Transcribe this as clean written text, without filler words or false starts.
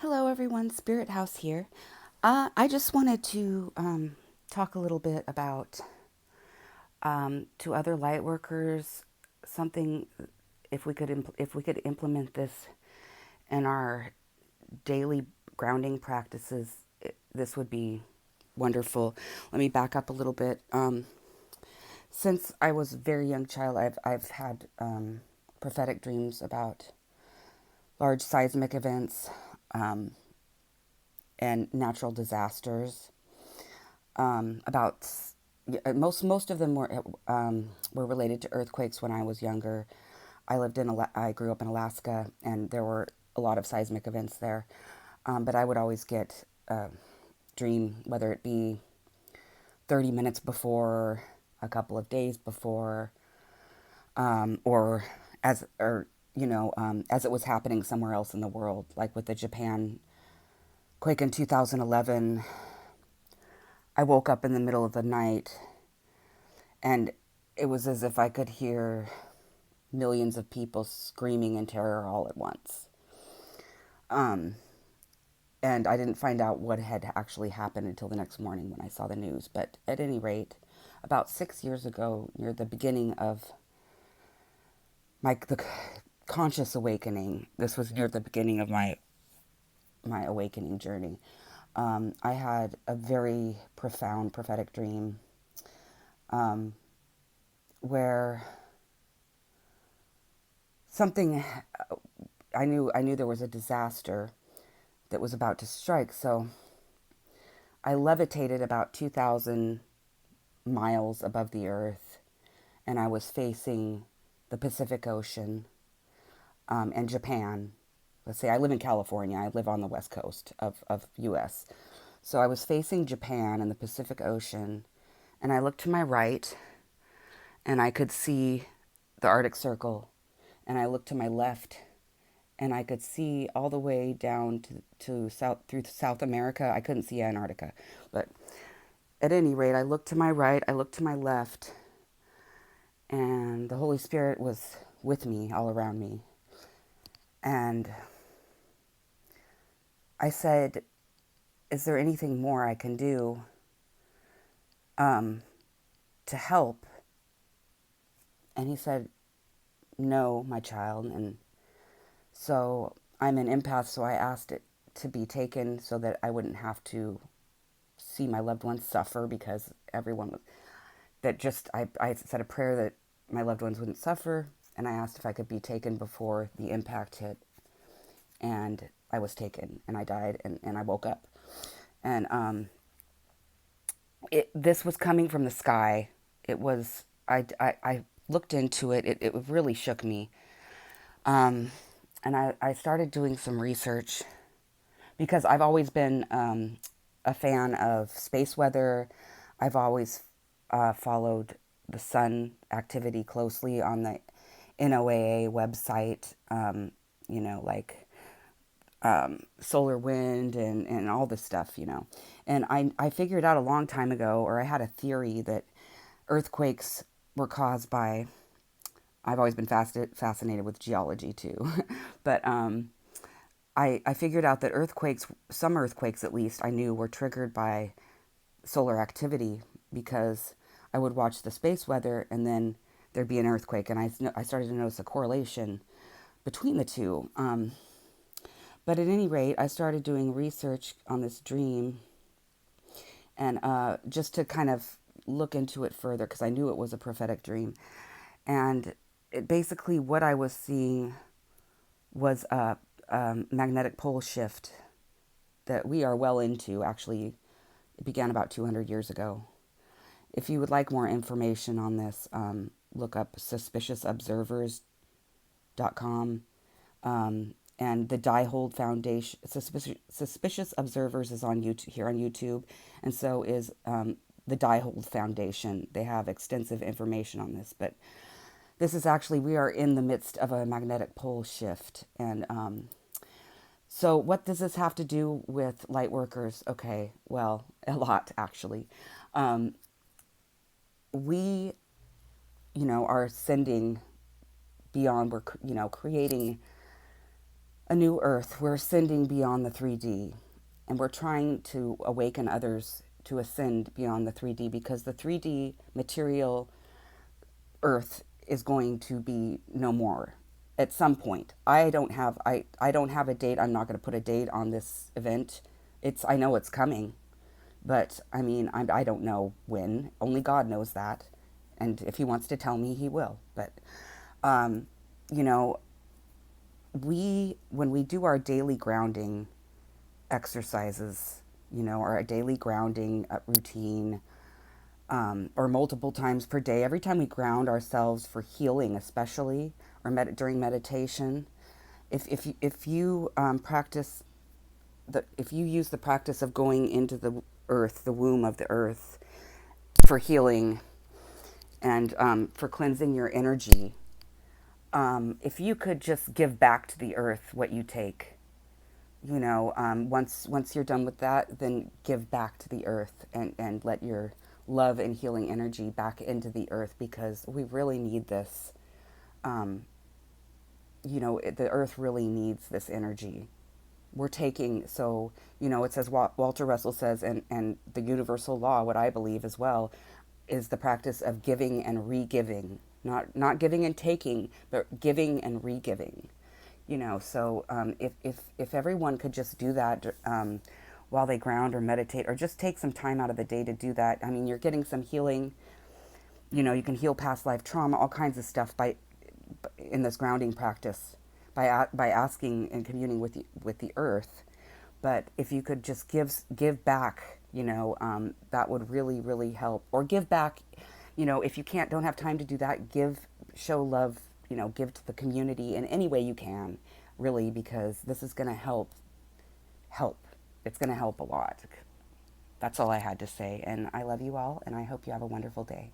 Hello, everyone. Spirit House here. I just wanted to talk a little bit about to other light workers something. If we could implement this in our daily grounding practices, this would be wonderful. Let me back up a little bit. Since I was a very young child, I've had prophetic dreams about large seismic events um, and natural disasters. About most of them were related to earthquakes when I was younger. I grew up in Alaska, and there were a lot of seismic events there. But I would always get a dream, whether it be 30 minutes before, a couple of days before, or as it was happening somewhere else in the world, like with the Japan quake in 2011. I woke up in the middle of the night, and it was as if I could hear millions of people screaming in terror all at once. Um, and I didn't find out what had actually happened until the next morning when I saw the news. But at any rate, about 6 years ago, near the beginning of the conscious awakening, this was near the beginning of my awakening journey. I had a very profound prophetic dream um, where something I knew there was a disaster that was about to strike. So I levitated about 2,000 miles above the earth, and I was facing the Pacific Ocean and Japan. Let's say I live in California. I live on the west coast of U.S. So I was facing Japan and the Pacific Ocean, and I looked to my right, and I could see the Arctic Circle, and I looked to my left, and I could see all the way down to South through South America. I couldn't see Antarctica, but at any rate, I looked to my right, I looked to my left, and the Holy Spirit was with me, all around me. And I said, "Is there anything more I can do um, to help?" And he said, "No, my child." And so I'm an empath, so I asked it to be taken so that I wouldn't have to see my loved ones suffer, because everyone was that just I said a prayer that my loved ones wouldn't suffer, and I asked if I could be taken before the impact hit, and I was taken, and I died, and I woke up, and this was coming from the sky. It was I looked into it. It really shook me, um, and I started doing some research because I've always been a fan of space weather. I've always followed the sun activity closely on the NOAA website, like solar wind and all this stuff. And I figured out a long time ago, or I had a theory that earthquakes were caused by, I've always been fascinated with geology too, but I figured out that some earthquakes at least, I knew were triggered by solar activity, because I would watch the space weather and then there'd be an earthquake, and I started to notice a correlation between the two. But at any rate, I started doing research on this dream, and just to kind of look into it further, because I knew it was a prophetic dream. And basically, what I was seeing was a magnetic pole shift that we are well into. Actually, it began about 200 years ago. If you would like more information on this, look up suspiciousobservers.com. And the Diehold Foundation, Suspicious Observers, is on YouTube, here on YouTube, and so is the Diehold Foundation. They have extensive information on this, but this is actually, we are in the midst of a magnetic pole shift. And so what does this have to do with light workers? Okay, well, a lot actually. Um, we, are sending beyond, we're, creating a new earth. We're ascending beyond the 3D, and we're trying to awaken others to ascend beyond the 3D, because the 3D material earth is going to be no more at some point. I don't have a date. I'm not going to put a date on this event. I know it's coming, but I mean, I don't know when. Only God knows that. And if he wants to tell me, he will. But um, you know, when we do our daily grounding exercises, our daily grounding routine, or multiple times per day, every time we ground ourselves for healing, especially, or during meditation, if you practice if you use the practice of going into the earth, the womb of the earth, for healing and for cleansing your energy, if you could just give back to the earth what you take, once you're done with that, then give back to the earth, and let your love and healing energy back into the earth, because we really need this. Um, the earth really needs this energy. We're taking, so, it says, Walter Russell says, and the universal law, what I believe as well, is the practice of giving and re-giving. Not giving and taking, but giving and re-giving. So if everyone could just do that while they ground or meditate, or just take some time out of the day to do that, I mean, you're getting some healing. You can heal past life trauma, all kinds of stuff, in this grounding practice, by asking and communing with the earth. But if you could just give back, that would really, really help. Or give back, if you don't have time to do that, show love, give to the community in any way you can, really, because this is going to help. It's going to help a lot. That's all I had to say. And I love you all, and I hope you have a wonderful day.